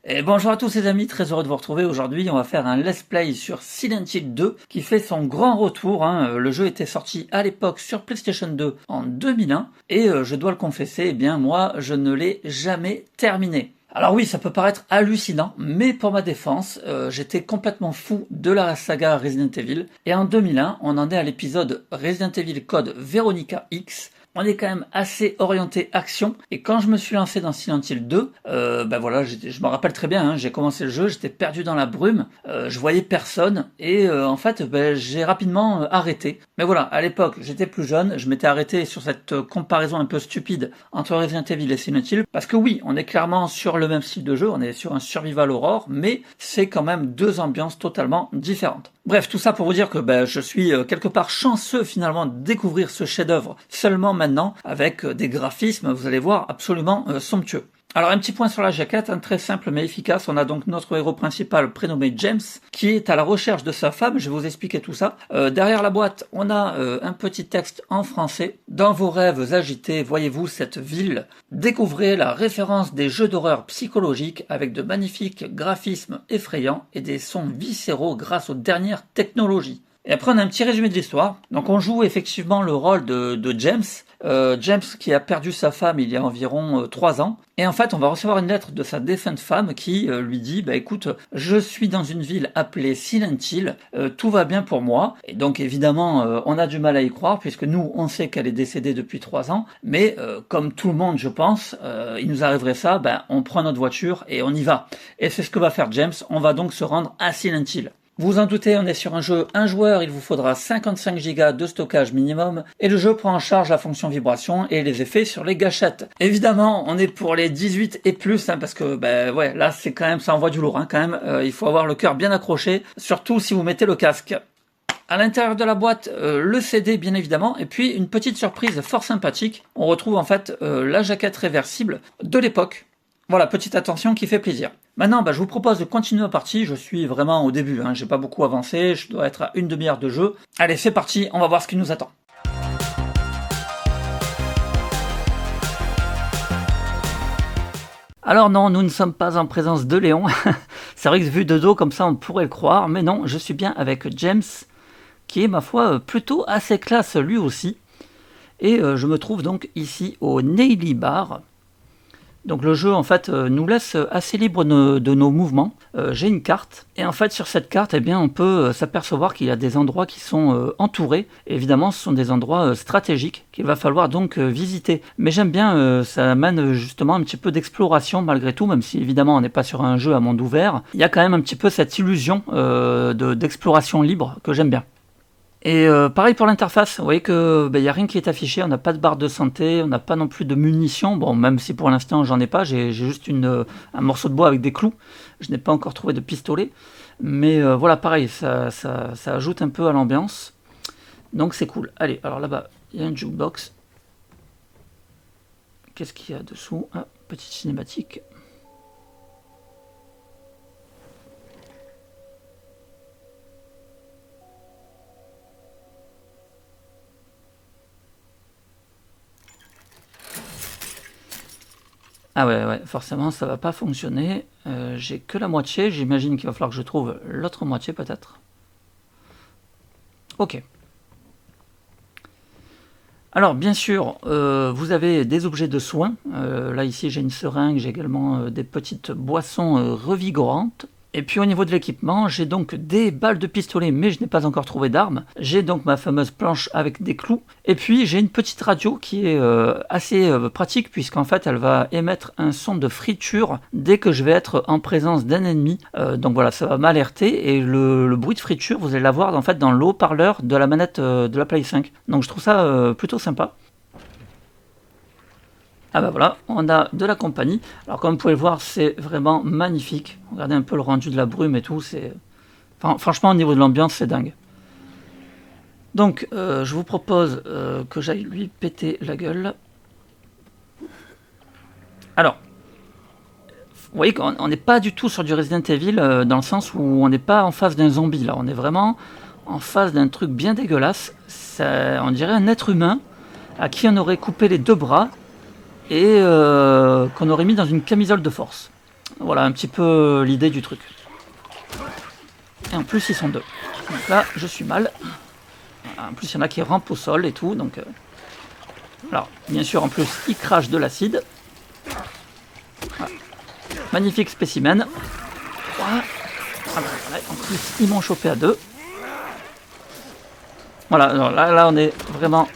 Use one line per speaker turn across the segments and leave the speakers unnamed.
Et bonjour à tous les amis, très heureux de vous retrouver. Aujourd'hui on va faire un let's play sur Silent Hill 2 qui fait son grand retour. Le jeu était sorti à l'époque sur PlayStation 2 en 2001 et je dois le confesser, eh bien moi je ne l'ai jamais terminé. Alors oui, ça peut paraître hallucinant, mais pour ma défense, j'étais complètement fou de la saga Resident Evil. Et en 2001, on en est à l'épisode Resident Evil Code Veronica X. On est quand même assez orienté action, et quand je me suis lancé dans Silent Hill 2, voilà, je me rappelle très bien, j'ai commencé le jeu, j'étais perdu dans la brume, je voyais personne, et en fait, j'ai rapidement arrêté. Mais voilà, à l'époque, j'étais plus jeune, je m'étais arrêté sur cette comparaison un peu stupide entre Resident Evil et Silent Hill, parce que oui, on est clairement sur le même style de jeu, on est sur un survival horror, mais c'est quand même deux ambiances totalement différentes. Bref, tout ça pour vous dire que je suis quelque part chanceux finalement de découvrir ce chef-d'œuvre seulement maintenant avec des graphismes, vous allez voir, absolument somptueux. Alors un petit point sur la jaquette, très simple mais efficace. On a donc notre héros principal prénommé James qui est à la recherche de sa femme, je vais vous expliquer tout ça. Derrière la boîte, on a un petit texte en français. Dans vos rêves agités, voyez-vous cette ville. Découvrez la référence des jeux d'horreur psychologiques avec de magnifiques graphismes effrayants et des sons viscéraux grâce aux dernières technologies. Et après on a un petit résumé de l'histoire. Donc on joue effectivement le rôle de James. James qui a perdu sa femme il y a environ 3 ans. Et en fait on va recevoir une lettre de sa défunte femme qui lui dit écoute, je suis dans une ville appelée Silent Hill, tout va bien pour moi. Et donc évidemment on a du mal à y croire puisque nous on sait qu'elle est décédée depuis 3 ans. Mais comme tout le monde je pense, il nous arriverait ça, on prend notre voiture et on y va. Et c'est ce que va faire James, on va donc se rendre à Silent Hill. Vous vous en doutez, on est sur un jeu 1 joueur, il vous faudra 55 Go de stockage minimum, et le jeu prend en charge la fonction vibration et les effets sur les gâchettes. Évidemment, on est pour les 18 et plus, parce que là c'est quand même, ça envoie du lourd, quand même, il faut avoir le cœur bien accroché, surtout si vous mettez le casque. À l'intérieur de la boîte, le CD bien évidemment, et puis une petite surprise fort sympathique, on retrouve en fait la jaquette réversible de l'époque. Voilà, petite attention qui fait plaisir. Maintenant, je vous propose de continuer la partie. Je suis vraiment au début, j'ai pas beaucoup avancé, je dois être à une demi-heure de jeu. Allez, c'est parti, on va voir ce qui nous attend. Alors non, nous ne sommes pas en présence de Léon. C'est vrai que vu de dos comme ça, on pourrait le croire, mais non, je suis bien avec James, qui est ma foi plutôt assez classe lui aussi. Et je me trouve donc ici au Neily Bar. Donc le jeu en fait nous laisse assez libre de nos mouvements. J'ai une carte et en fait sur cette carte on peut s'apercevoir qu'il y a des endroits qui sont entourés. Et évidemment ce sont des endroits stratégiques qu'il va falloir donc visiter. Mais j'aime bien, ça amène justement un petit peu d'exploration malgré tout, même si évidemment on n'est pas sur un jeu à monde ouvert. Il y a quand même un petit peu cette illusion d'exploration libre que j'aime bien. Et pareil pour l'interface, vous voyez que y a rien qui est affiché, on n'a pas de barre de santé, on n'a pas non plus de munitions, bon même si pour l'instant j'en ai pas, j'ai juste un morceau de bois avec des clous, je n'ai pas encore trouvé de pistolet, mais voilà pareil, ça ajoute un peu à l'ambiance, donc c'est cool. Allez, alors là-bas il y a une jukebox, qu'est-ce qu'il y a dessous? Petite cinématique. Ah ouais, forcément ça va pas fonctionner. J'ai que la moitié, j'imagine qu'il va falloir que je trouve l'autre moitié peut-être. Ok. Alors bien sûr, vous avez des objets de soins. Là ici j'ai une seringue, j'ai également des petites boissons revigorantes. Et puis au niveau de l'équipement, j'ai donc des balles de pistolet, mais je n'ai pas encore trouvé d'armes. J'ai donc ma fameuse planche avec des clous. Et puis j'ai une petite radio qui est assez pratique, puisqu'en fait elle va émettre un son de friture dès que je vais être en présence d'un ennemi. Donc voilà, ça va m'alerter. Et le bruit de friture, vous allez l'avoir en fait dans le haut-parleur de la manette de la Play 5. Donc je trouve ça plutôt sympa. Ah voilà, on a de la compagnie. Alors comme vous pouvez le voir, c'est vraiment magnifique. Regardez un peu le rendu de la brume et tout. Franchement, au niveau de l'ambiance, c'est dingue. Donc, je vous propose que j'aille lui péter la gueule. Alors, vous voyez qu'on n'est pas du tout sur du Resident Evil, dans le sens où on n'est pas en face d'un zombie. Là, on est vraiment en face d'un truc bien dégueulasse. On dirait un être humain à qui on aurait coupé les 2 bras et qu'on aurait mis dans une camisole de force. Voilà un petit peu l'idée du truc. Et en plus ils sont deux. Donc là je suis mal. En plus il y en a qui rampent au sol et tout. Donc alors bien sûr en plus ils crachent de l'acide. Voilà. Magnifique spécimen. Voilà. En plus ils m'ont chopé à deux. Voilà, alors là on est vraiment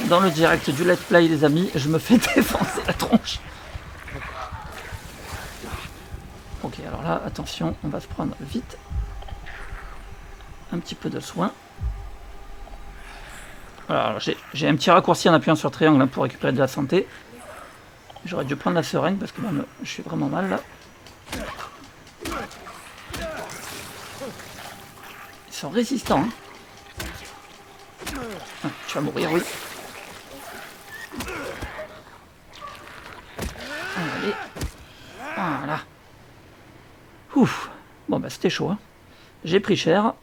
dans le direct du let's play les amis. Je me fais défoncer la tronche. Ok, alors là, attention, on va se prendre vite un petit peu de soin. Alors j'ai un petit raccourci en appuyant sur triangle hein, pour récupérer de la santé. J'aurais dû prendre la seringue parce que là, je suis vraiment mal là. Ils sont résistants. Hein. Ah, tu vas mourir, oui. Allez. Voilà. Ouf. Bon bah c'était chaud. Hein. J'ai pris cher.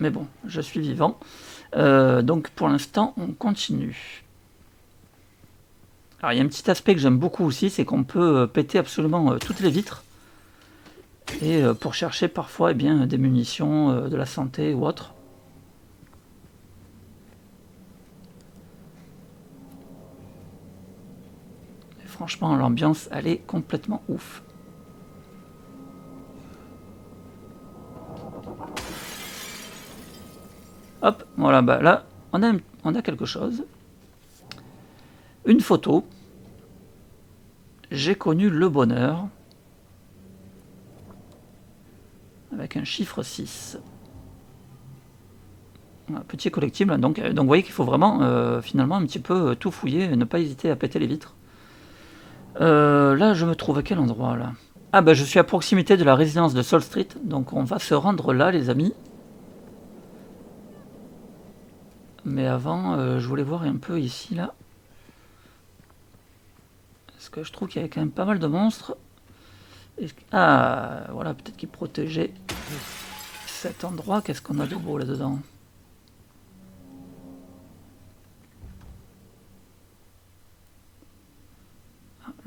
Mais bon, je suis vivant. Donc pour l'instant, on continue. Alors il y a un petit aspect que j'aime beaucoup aussi, c'est qu'on peut péter absolument toutes les vitres. Et pour chercher parfois eh bien, des munitions, de la santé ou autre. Et franchement, l'ambiance, elle est complètement ouf. Hop, voilà, bah là, on a quelque chose. Une photo. J'ai connu le bonheur. Avec un chiffre 6. Un petit collectible. Donc vous voyez qu'il faut vraiment, finalement, un petit peu tout fouiller et ne pas hésiter à péter les vitres. Là, je me trouve à quel endroit, là? Ah, bah, je suis à proximité de la résidence de Sol Street. Donc on va se rendre là, les amis. Mais avant, je voulais voir un peu ici, là. Parce que je trouve qu'il y avait quand même pas mal de monstres. Ah, voilà, peut-être qu'ils protégeaient cet endroit. Qu'est-ce qu'on a de beau là-dedans?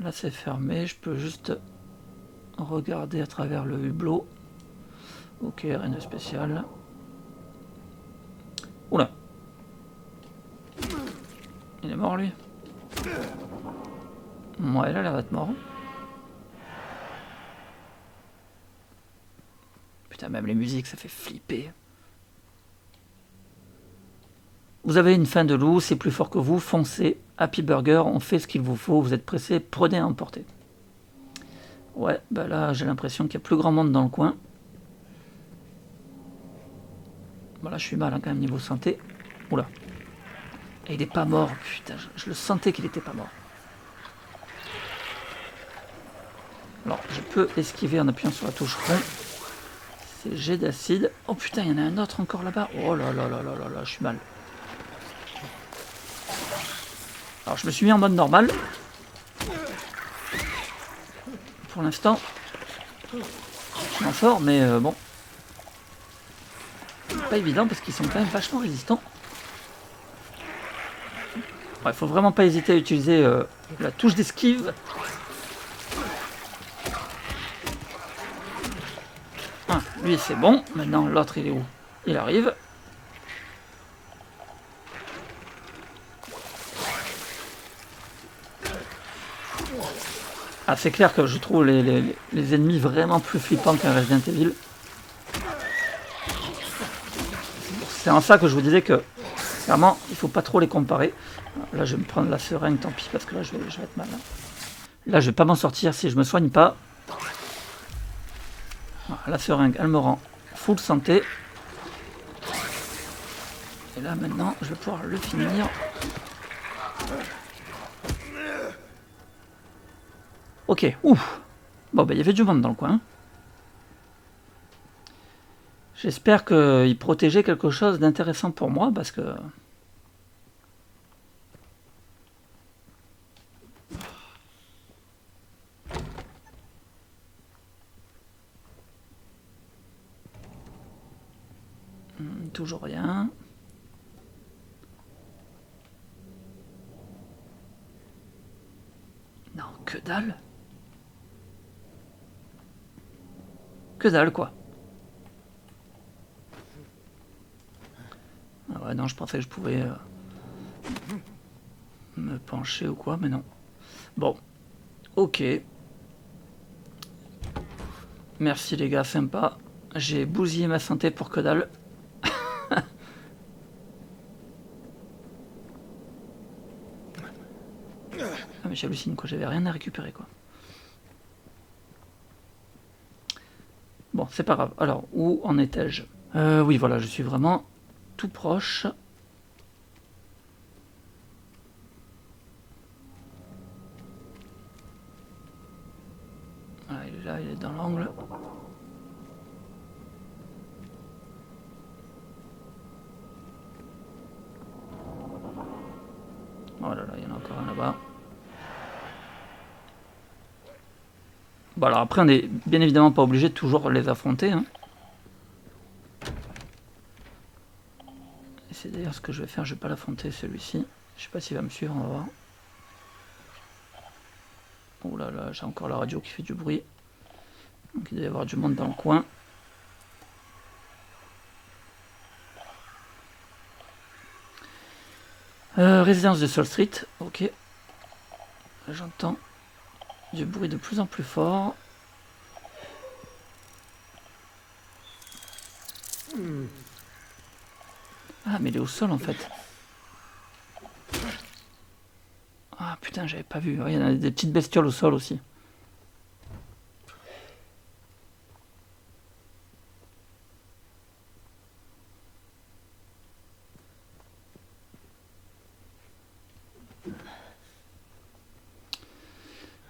Là, c'est fermé. Je peux juste regarder à travers le hublot. Ok, rien de spécial. Oula. Il est mort, lui? Ouais, il a l'air d'être mort. Putain, même les musiques, ça fait flipper. Vous avez une faim de loup, c'est plus fort que vous, foncez. Happy Burger, on fait ce qu'il vous faut, vous êtes pressé, prenez à emporter. Ouais, bah là, j'ai l'impression qu'il y a plus grand monde dans le coin. Bon, là, je suis mal hein, quand même niveau santé. Oula. Et il est pas mort, putain, je le sentais qu'il était pas mort. Alors, je peux esquiver en appuyant sur la touche rond. C'est jet d'acide. Oh putain, il y en a un autre encore là-bas. Oh là là là là là là, je suis mal. Alors, je me suis mis en mode normal. Pour l'instant, je m'en sors, mais bon. Pas évident parce qu'ils sont quand même vachement résistants. Il faut vraiment pas hésiter à utiliser la touche d'esquive. Ah, lui c'est bon. Maintenant l'autre il est où? Il arrive. Ah, c'est clair que je trouve les ennemis vraiment plus flippants qu'un Resident Evil. C'est en ça que je vous disais que clairement il faut pas trop les comparer. Là je vais me prendre la seringue, tant pis parce que là je vais être mal. Là je vais pas m'en sortir si je me soigne pas. Voilà, la seringue elle me rend full santé. Et là maintenant je vais pouvoir le finir. Ok, ouf. Bon bah il y avait du monde dans le coin. J'espère qu'il protégeait quelque chose d'intéressant pour moi parce que... toujours rien. Non, que dalle. Que dalle, quoi. Ah ouais, non, je pensais que je pouvais me pencher ou quoi, mais non. Bon, ok. Merci les gars, sympa. J'ai bousillé ma santé pour que dalle. Ah mais j'hallucine quoi, j'avais rien à récupérer quoi. Bon, c'est pas grave. Alors, où en étais-je? Oui, voilà, je suis vraiment tout proche. Ah, il est là, il est dans l'angle. Oh là là, il y en a encore un là-bas. Bon, alors après, on n'est bien évidemment pas obligé de toujours les affronter. Hein. Et c'est d'ailleurs ce que je vais faire, je vais pas l'affronter celui-ci. Je sais pas s'il va me suivre, on va voir. Oh là là, j'ai encore la radio qui fait du bruit. Donc il doit y avoir du monde dans le coin. Résidence de Sol Street, ok. J'entends du bruit de plus en plus fort. Ah mais il est au sol en fait. Ah putain, j'avais pas vu. Il y en a des petites bestioles au sol aussi.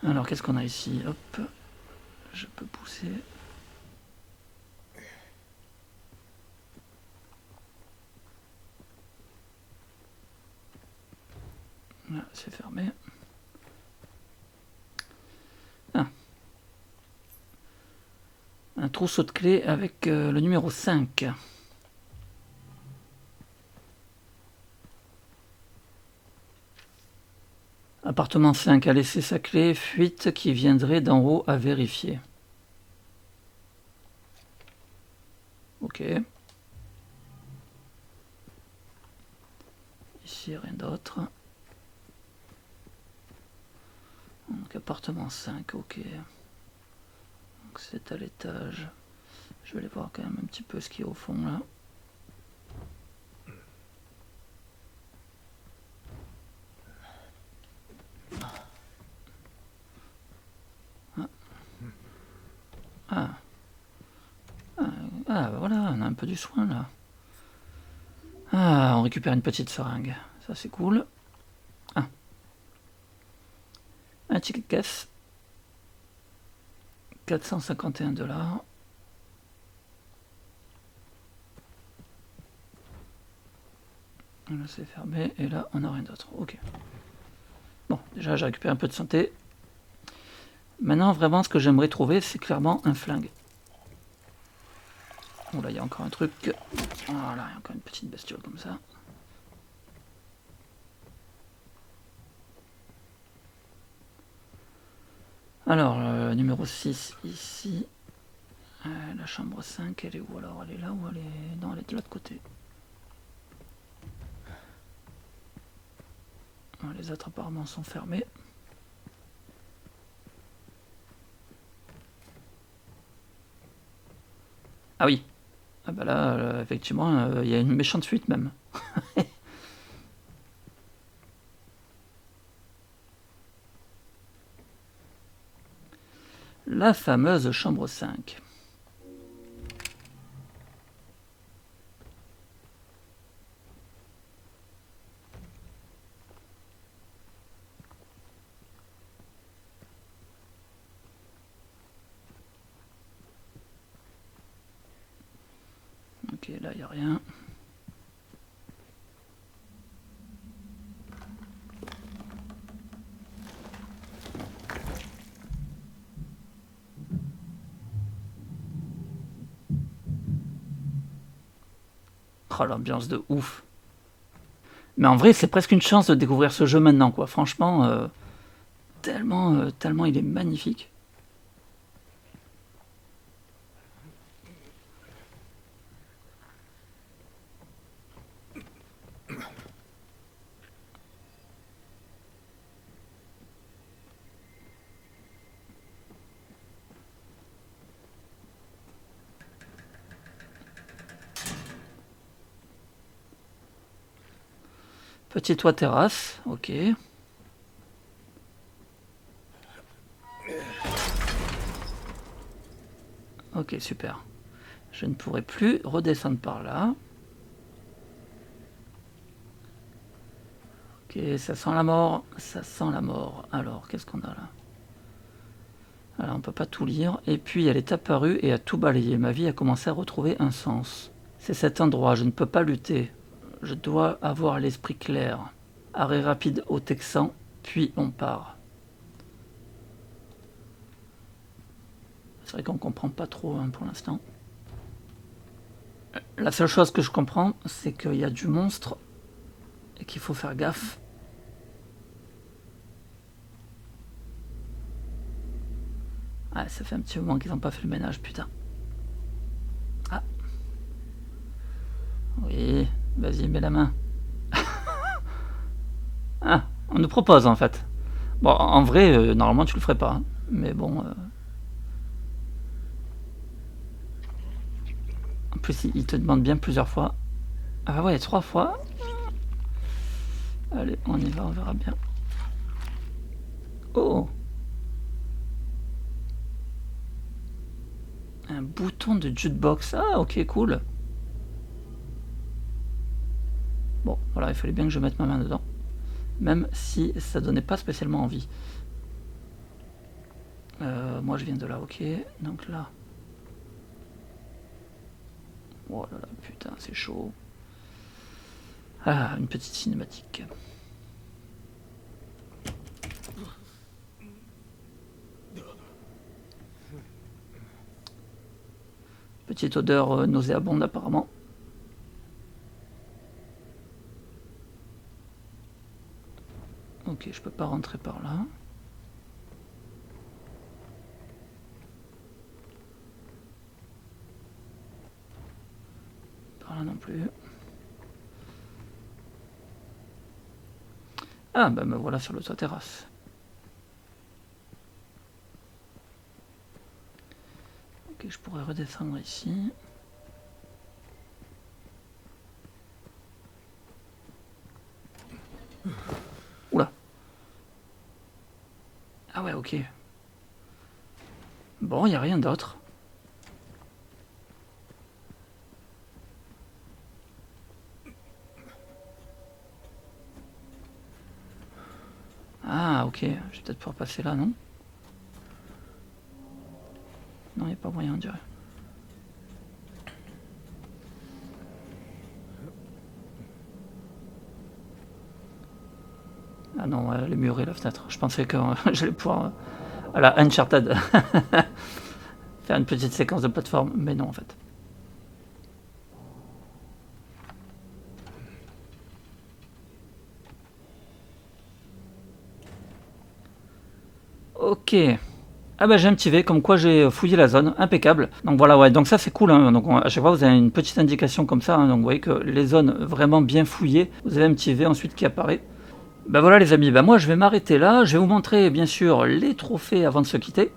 Alors qu'est-ce qu'on a ici? Hop, je peux pousser. Là, c'est fermé. Ah. Un trousseau de clés avec le numéro 5. Appartement 5 a laissé sa clé, fuite qui viendrait d'en haut à vérifier. Ok. Ici, rien d'autre. Donc appartement 5, ok. Donc c'est à l'étage. Je vais aller voir quand même un petit peu ce qu'il y a au fond là. Ah voilà, on a un peu du soin là. Ah, on récupère une petite seringue. Ça c'est cool. Ah. Un ticket de caisse. 451 $. Là c'est fermé et là on n'a rien d'autre. Ok. Bon, déjà j'ai récupéré un peu de santé. Maintenant vraiment ce que j'aimerais trouver c'est clairement un flingue. Oh là il y a encore un truc. Voilà, il y a encore une petite bestiole comme ça. Alors, numéro 6 ici. La chambre 5, elle est où alors? Elle est là ou elle est... Non, elle est de l'autre côté. Les autres apparemment sont fermés. Ah oui. Ah bah là, effectivement, il y a une méchante fuite même. La fameuse chambre 5. Ok, là il n'y a rien. Oh, l'ambiance de ouf. Mais en vrai, c'est presque une chance de découvrir ce jeu maintenant, quoi. Franchement, tellement il est magnifique. Petit toit terrasse, ok. Ok, super. Je ne pourrai plus redescendre par là. Ok, ça sent la mort. Ça sent la mort. Alors, qu'est-ce qu'on a là? Alors, on peut pas tout lire. Et puis, elle est apparue et a tout balayé. Ma vie a commencé à retrouver un sens. C'est cet endroit, je ne peux pas lutter. Je dois avoir l'esprit clair. Arrêt rapide au Texan, puis on part. C'est vrai qu'on comprend pas trop hein, pour l'instant. La seule chose que je comprends, c'est qu'il y a du monstre et qu'il faut faire gaffe. Ah, ça fait un petit moment qu'ils n'ont pas fait le ménage, putain. Ah. Oui, vas-y, mets la main. Ah, on nous propose en fait. Bon, en vrai, normalement tu le ferais pas. Hein. Mais bon... En plus, il te demande bien plusieurs fois. Ah ouais, 3 fois. Allez, on y va, on verra bien. Oh! Un bouton de jukebox. Ah, ok, cool. Bon, voilà, il fallait bien que je mette ma main dedans. Même si ça donnait pas spécialement envie. Moi, je viens de là, ok. Donc là... Oh là là, putain, c'est chaud. Ah, une petite cinématique. Petite odeur nauséabonde apparemment. Ok, je peux pas rentrer par là. Par là non plus. Ah, bah me voilà sur le toit terrasse. Ok, je pourrais redescendre ici. Oula. Ah ouais, ok. Bon, il n'y a rien d'autre. Ah, ok. Je vais peut-être pouvoir passer là, non? Non, il n'y a pas moyen, on dirait. Ah non, elle est murée la fenêtre. Je pensais que j'allais pouvoir, à la Uncharted, faire une petite séquence de plateforme, mais non en fait. Ok. Ah bah j'ai un petit V, comme quoi j'ai fouillé la zone, impeccable. Donc voilà, ouais, donc ça c'est cool, hein. Donc à chaque fois vous avez une petite indication comme ça, hein. Donc vous voyez que les zones vraiment bien fouillées, vous avez un petit V ensuite qui apparaît. Bah voilà les amis, bah moi je vais m'arrêter là, je vais vous montrer bien sûr les trophées avant de se quitter.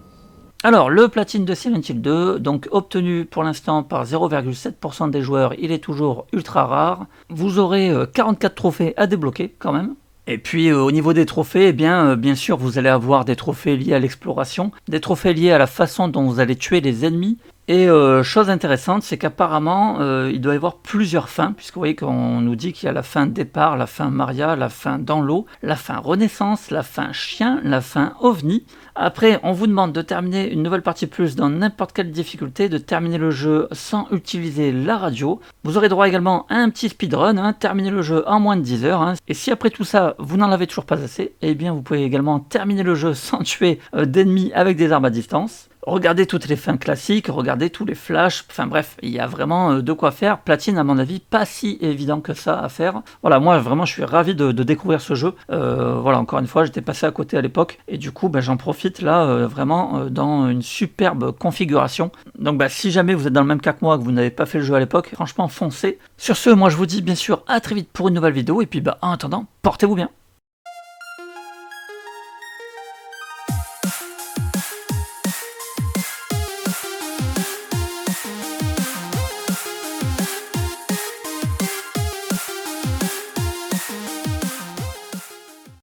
Alors le platine de Silent Hill 2, donc obtenu pour l'instant par 0,7% des joueurs, il est toujours ultra rare. Vous aurez 44 trophées à débloquer quand même. Et puis au niveau des trophées, eh bien sûr vous allez avoir des trophées liés à l'exploration, des trophées liés à la façon dont vous allez tuer les ennemis. Et chose intéressante, c'est qu'apparemment il doit y avoir plusieurs fins, puisque vous voyez qu'on nous dit qu'il y a la fin départ, la fin Maria, la fin dans l'eau, la fin renaissance, la fin chien, la fin ovni. Après, on vous demande de terminer une nouvelle partie plus dans n'importe quelle difficulté, de terminer le jeu sans utiliser la radio. Vous aurez droit également à un petit speedrun, hein, terminer le jeu en moins de 10 heures. Hein. Et si après tout ça, vous n'en avez toujours pas assez, eh bien vous pouvez également terminer le jeu sans tuer d'ennemis avec des armes à distance. Regardez toutes les fins classiques, regardez tous les flashs, enfin bref, il y a vraiment de quoi faire. Platine, à mon avis, pas si évident que ça à faire. Voilà, moi vraiment je suis ravi de découvrir ce jeu. Voilà, encore une fois, j'étais passé à côté à l'époque, et du coup j'en profite là vraiment dans une superbe configuration. Donc si jamais vous êtes dans le même cas que moi, que vous n'avez pas fait le jeu à l'époque, franchement foncez. Sur ce, moi je vous dis bien sûr à très vite pour une nouvelle vidéo, et puis en attendant, portez-vous bien.